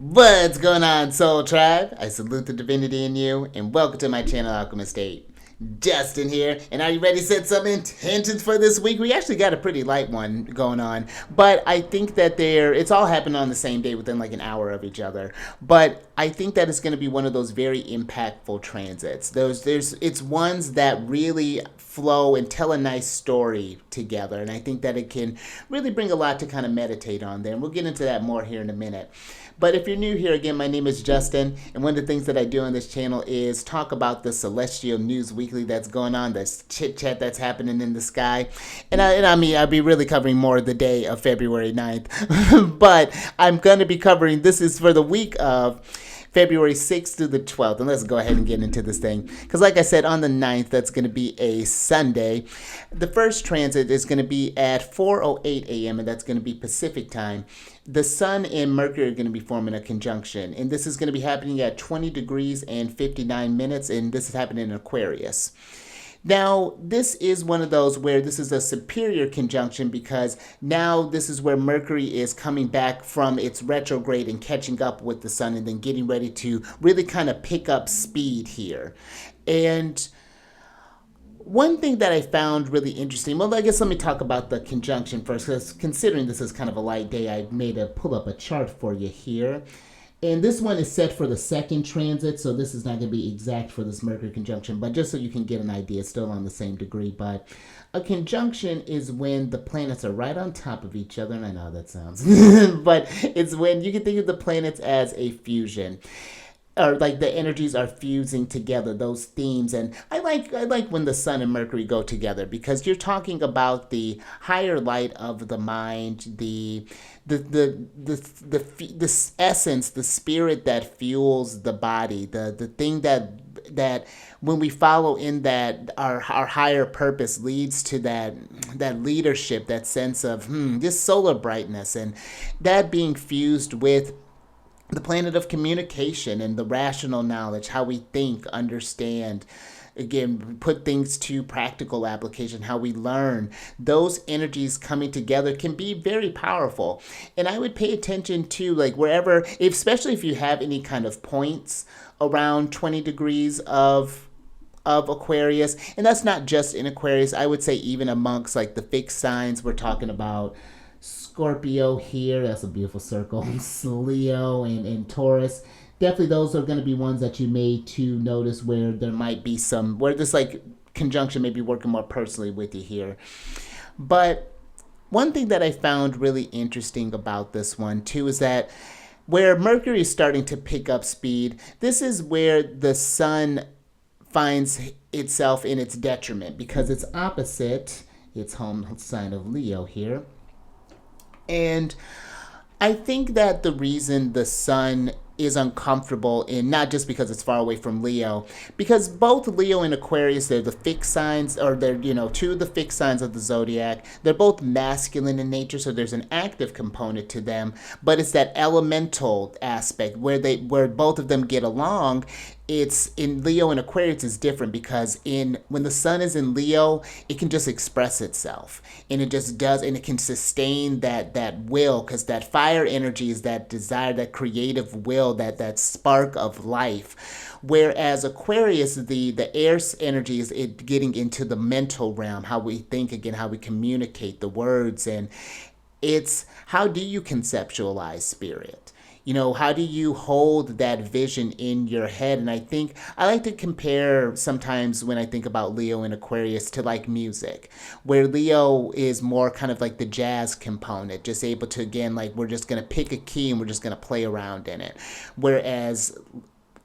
What's going on, Soul Tribe? I salute the divinity in you, and welcome to my channel, Alchemist. Justin here, and are you ready to set some intentions for this week? We actually got a pretty light one going on, but I think that it's all happening on the same day within like an hour of each other. But I think that it's going to be one of those very impactful transits. It's ones that really flow and tell a nice story together, and I think that it can really bring a lot to kind of meditate on there. And we'll get into that more here in a minute. But if you're new here, again, my name is Justin, and one of the things that I do on this channel is talk about the celestial news weekly that's going on, this chit chat that's happening in the sky. I mean, I'll be really covering more the day of February 9th, but I'm going to be covering, this is for the week of February 6th through the 12th. And let's go ahead and get into this thing. Because like I said, on the 9th, that's going to be a Sunday. The first transit is going to be at 4:08 a.m., and that's going to be Pacific time. The Sun and Mercury are going to be forming a conjunction. And this is going to be happening at 20 degrees and 59 minutes. And this is happening in Aquarius. Now, this is one of those where this is a superior conjunction because now this is where Mercury is coming back from its retrograde and catching up with the Sun and then getting ready to really kind of pick up speed here. And one thing that I found really interesting, well, I guess let me talk about the conjunction first, because considering this is kind of a light day, I made a pull up a chart for you here. And this one is set for the second transit, so this is not going to be exact for this Mercury conjunction, but just so you can get an idea, it's still on the same degree. But a conjunction is when the planets are right on top of each other, and I know how that sounds, but it's when you can think of the planets as a fusion, or like the energies are fusing together, those themes. And I like when the Sun and Mercury go together, because you're talking about the higher light of the mind, the essence, the spirit that fuels the body, the thing that when we follow in that, our higher purpose leads to that leadership, that sense of this solar brightness, and that being fused with the planet of communication and the rational knowledge, how we think, understand, again, put things to practical application, how we learn. Those energies coming together can be very powerful. And I would pay attention to, like, wherever, especially if you have any kind of points around 20 degrees of Aquarius. And that's not just in Aquarius. I would say even amongst like the fixed signs, we're talking about Scorpio here, that's a beautiful circle. Leo and Taurus. Definitely those are going to be ones that you may to notice where there might be some, where this like conjunction may be working more personally with you here. But one thing that I found really interesting about this one too is that where Mercury is starting to pick up speed, this is where the Sun finds itself in its detriment because it's opposite its home sign of Leo here. And I think that the reason the Sun is uncomfortable, in not just because it's far away from Leo, because both Leo and Aquarius, they're the fixed signs, or they're, two of the fixed signs of the zodiac. They're both masculine in nature, so there's an active component to them, but it's that elemental aspect where both of them get along. It's in Leo and Aquarius is different because when the Sun is in Leo, it can just express itself, and it just does, and it can sustain that will, because that fire energy is that desire, that creative will, that spark of life. Whereas Aquarius, the air energy is it getting into the mental realm, how we think, again, how we communicate the words, and it's how do you conceptualize spirit? How do you hold that vision in your head? And I think I like to compare sometimes when I think about Leo and Aquarius to like music, where Leo is more kind of like the jazz component, just able to, again, like we're just going to pick a key and we're just going to play around in it. Whereas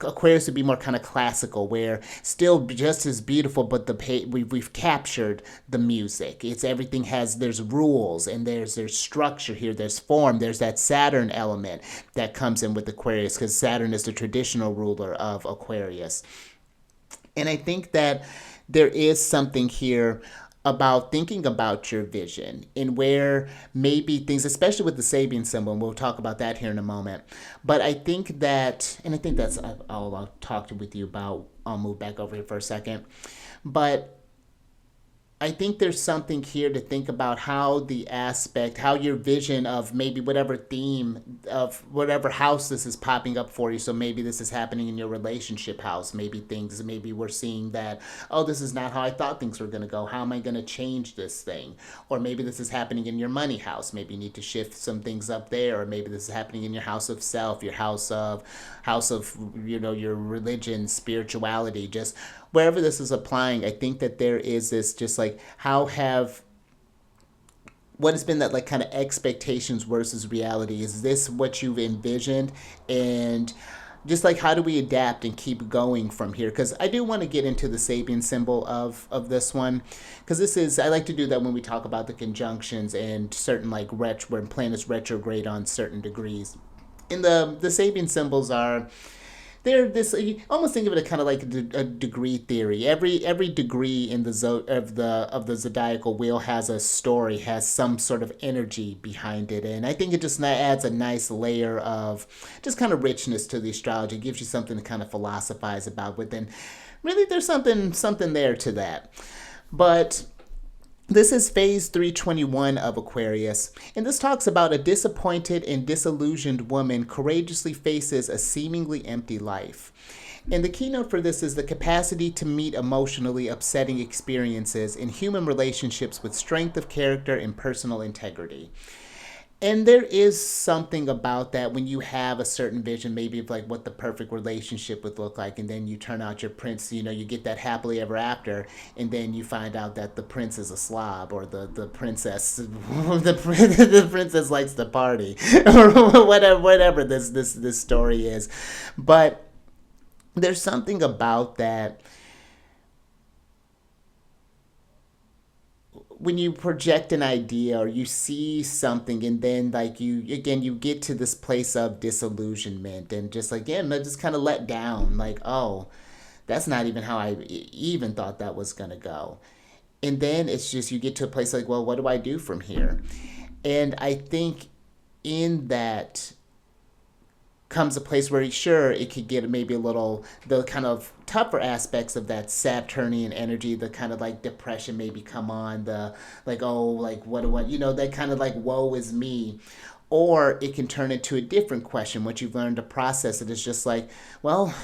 Aquarius would be more kind of classical, where still just as beautiful, but we've captured the music. It's everything there's rules, and there's structure here, there's form, there's that Saturn element that comes in with Aquarius, because Saturn is the traditional ruler of Aquarius. And I think that there is something here about thinking about your vision and where maybe things, especially with the Sabian symbol, and we'll talk about that here in a moment. But I think that, and I think that's all I'll talk with you about. I'll move back over here for a second. But I think there's something here to think about how the aspect, how your vision of maybe whatever theme of whatever house this is popping up for you. So maybe this is happening in your relationship house. Maybe we're seeing that, oh, this is not how I thought things were going to go. How am I going to change this thing? Or maybe this is happening in your money house. Maybe you need to shift some things up there. Or maybe this is happening in your house of self, your house of, your religion, spirituality, just wherever this is applying. I think that there is this just like what has been that like kind of expectations versus reality. Is this what you've envisioned? And just like how do we adapt and keep going from here? Because I do want to get into the Sabian symbol of this one, because this is, I like to do that when we talk about the conjunctions and certain like when planets retrograde on certain degrees. And the Sabian symbols are, they're this, you almost think of it kind of like a degree theory. Every degree in the zodiacal wheel has a story, has some sort of energy behind it, and I think it just adds a nice layer of just kind of richness to the astrology. It gives you something to kind of philosophize about with, and really there's something there to that. But this is phase 321 of Aquarius, and this talks about a disappointed and disillusioned woman courageously faces a seemingly empty life. And the keynote for this is the capacity to meet emotionally upsetting experiences in human relationships with strength of character and personal integrity. And there is something about that when you have a certain vision, maybe of like what the perfect relationship would look like, and then you turn out your prince, you get that happily ever after, and then you find out that the prince is a slob, or the princess, the princess likes to party, or whatever this story is. But there's something about that when you project an idea or you see something, and then like you get to this place of disillusionment and just like, yeah, just kind of let down, like, oh, that's not even how I even thought that was going to go. And then it's just you get to a place like, well, what do I do from here? And I think in that comes a place where sure it could get maybe a little, the kind of tougher aspects of that Saturnian energy, the kind of like depression maybe come on, the like, oh, like what that kind of like woe is me. Or it can turn into a different question once you've learned to process it. It's just like, well,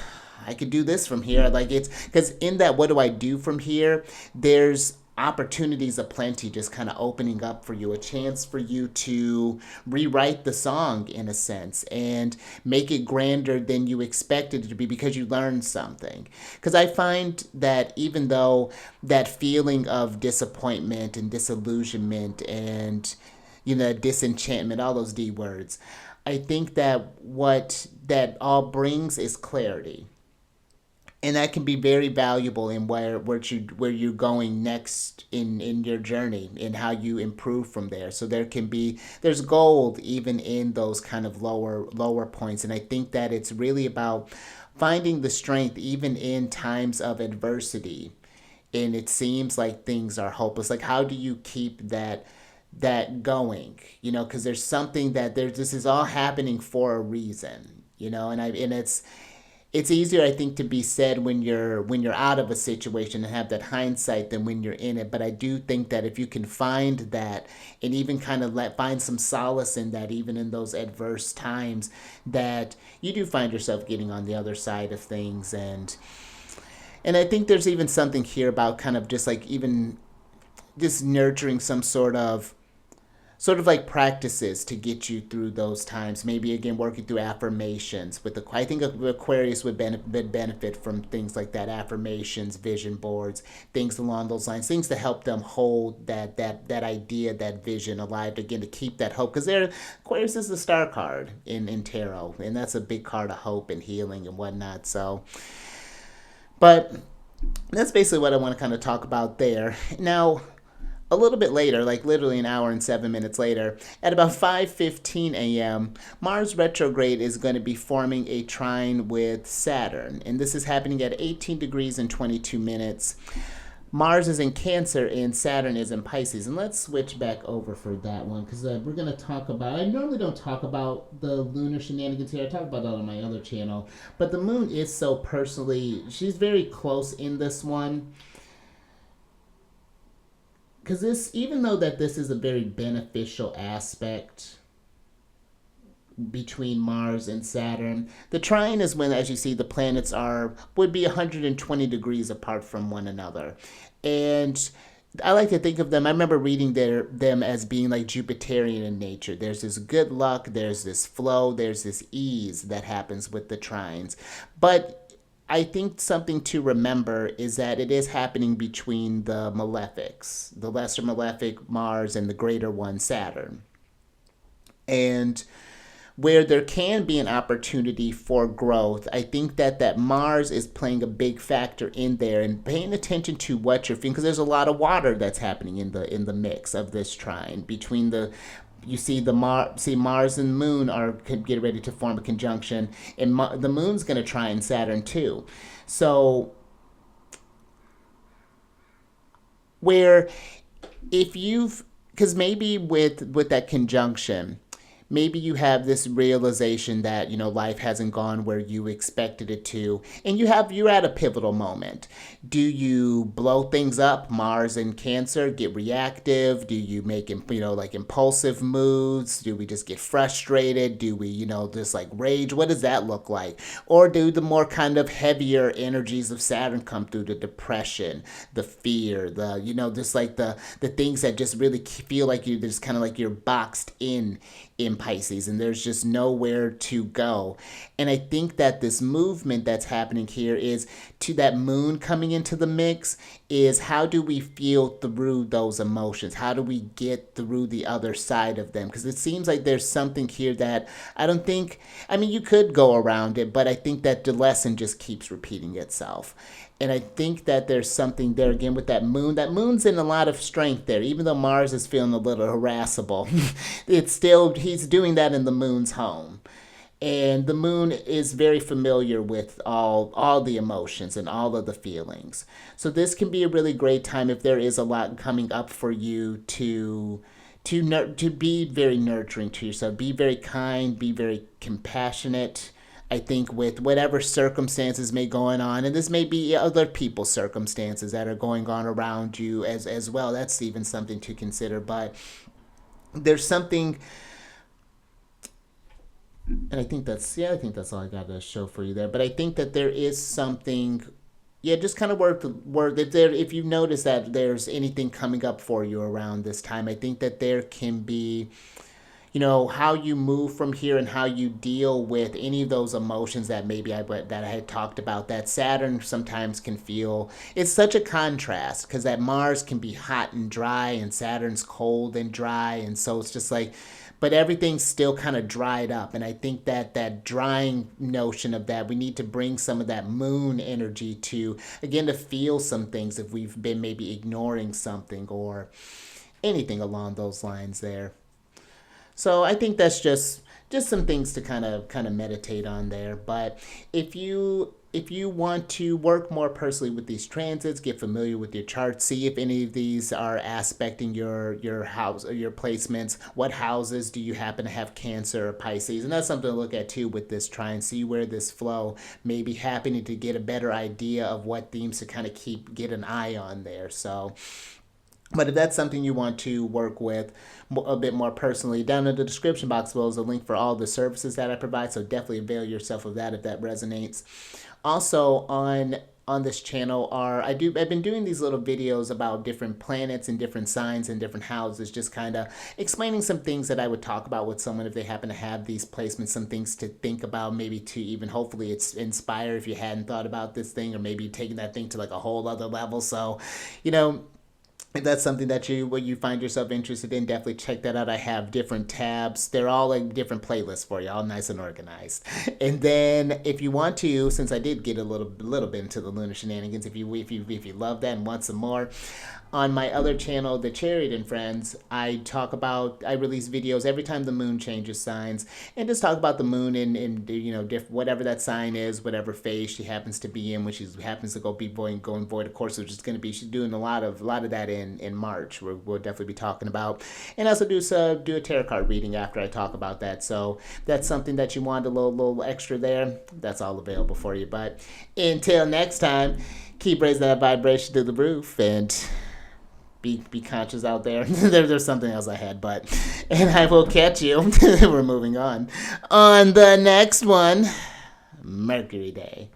I could do this from here. Like, it's because in that what do I do from here, there's opportunities aplenty just kind of opening up for you, a chance for you to rewrite the song in a sense and make it grander than you expected it to be because you learned something. Because I find that even though that feeling of disappointment and disillusionment and disenchantment, all those D words, I think that what that all brings is clarity, and that can be very valuable in where you're going next in your journey and how you improve from there. So there's gold even in those kind of lower points, and I think that it's really about finding the strength even in times of adversity, and it seems like things are hopeless. Like, how do you keep that going? Because there's something that this is all happening for a reason. And it's easier, I think, to be said when you're out of a situation and have that hindsight than when you're in it. But I do think that if you can find that and even kind of find some solace in that, even in those adverse times, that you do find yourself getting on the other side of things. And I think there's even something here about kind of just like even just nurturing some sort of like practices to get you through those times. Maybe again working through affirmations with I think Aquarius would benefit from things like that, affirmations, vision boards, things along those lines, things to help them hold that idea, that vision alive again, to keep that hope. Because Aquarius is the star card in tarot, and that's a big card of hope and healing and whatnot. So, but that's basically what I want to kind of talk about there. Now, a little bit later, like literally an hour and 7 minutes later, at about 5:15 a.m., Mars retrograde is going to be forming a trine with Saturn, and this is happening at 18 degrees and 22 minutes. Mars is in Cancer and Saturn is in Pisces. And let's switch back over for that one, because we're going to talk about, I normally don't talk about the lunar shenanigans here. I talk about that on my other channel. But the moon is so personally, she's very close in this one. because this, even though that this is a very beneficial aspect between Mars and Saturn, the trine is when, as you see, the planets would be 120 degrees apart from one another. And I like to think of them, I remember reading them as being like Jupiterian in nature. There's this good luck, there's this flow, there's this ease that happens with the trines. But I think something to remember is that it is happening between the malefics, the lesser malefic Mars and the greater one Saturn. And where there can be an opportunity for growth, I think that Mars is playing a big factor in there, and paying attention to what you're feeling, because there's a lot of water that's happening in the mix of this trine between the. You see Mars and the Moon are get ready to form a conjunction, and the Moon's going to trine Saturn too. So where if you've because maybe with that conjunction, maybe you have this realization that life hasn't gone where you expected it to, and you're at a pivotal moment. Do you blow things up, Mars in Cancer, get reactive? Do you make like impulsive moves? Do we just get frustrated? Do we just like rage? What does that look like? Or do the more kind of heavier energies of Saturn come through, the depression, the fear, just like the things that just really feel like you just kind of like you're boxed in Pisces, and there's just nowhere to go. And I think that this movement that's happening here is to that Moon coming into the mix, is how do we feel through those emotions? How do we get through the other side of them? Because it seems like there's something here that you could go around it, but I think that the lesson just keeps repeating itself. And I think that there's something there again with that Moon. That Moon's in a lot of strength there. Even though Mars is feeling a little harassable, he's doing that in the Moon's home. And the Moon is very familiar with all the emotions and all of the feelings. So this can be a really great time if there is a lot coming up for you to be very nurturing to yourself. Be very kind, be very compassionate. I think with whatever circumstances may going on, and this may be other people's circumstances that are going on around you as well. That's even something to consider. But there's something, and I think that's all I got to show for you there. But I think that there is something. Yeah, just kind of work if you notice that there's anything coming up for you around this time. I think that there can be how you move from here and how you deal with any of those emotions that that I had talked about. That Saturn sometimes can feel, it's such a contrast because that Mars can be hot and dry and Saturn's cold and dry, and so it's just like, but everything's still kind of dried up. And I think that drying notion of that, we need to bring some of that Moon energy to feel some things if we've been maybe ignoring something or anything along those lines there. So I think that's just some things to kind of meditate on there. But if you want to work more personally with these transits, get familiar with your chart, see if any of these are aspecting your house or your placements. What houses do you happen to have Cancer or Pisces? And that's something to look at too with this trine. See where this flow may be happening to get a better idea of what themes to kind of get an eye on there. So. But if that's something you want to work with a bit more personally, down in the description box below is a link for all the services that I provide. So definitely avail yourself of that if that resonates. Also on this channel I've been doing these little videos about different planets and different signs and different houses, just kind of explaining some things that I would talk about with someone if they happen to have these placements, some things to think about, maybe to even hopefully it's inspire if you hadn't thought about this thing, or maybe taking that thing to like a whole other level. So, if that's something that you find yourself interested in, definitely check that out. I have different tabs. They're all like different playlists for you, all nice and organized. And then if you want to, since I did get a little bit into the lunar shenanigans, if you love that and want some more, on my other channel, The Chariot and Friends, I release videos every time the moon changes signs, and just talk about the moon in whatever that sign is, whatever phase she happens to be in, when she happens to going void. Of course, which is going to be, she's doing a lot of that in March. We'll definitely be talking about, and also do a tarot card reading after I talk about that. So that's something that you want a little extra there. That's all available for you. But until next time, keep raising that vibration to the roof and be conscious out there. There's something else I had, and I will catch you. We're moving on the next one, Mercury Day.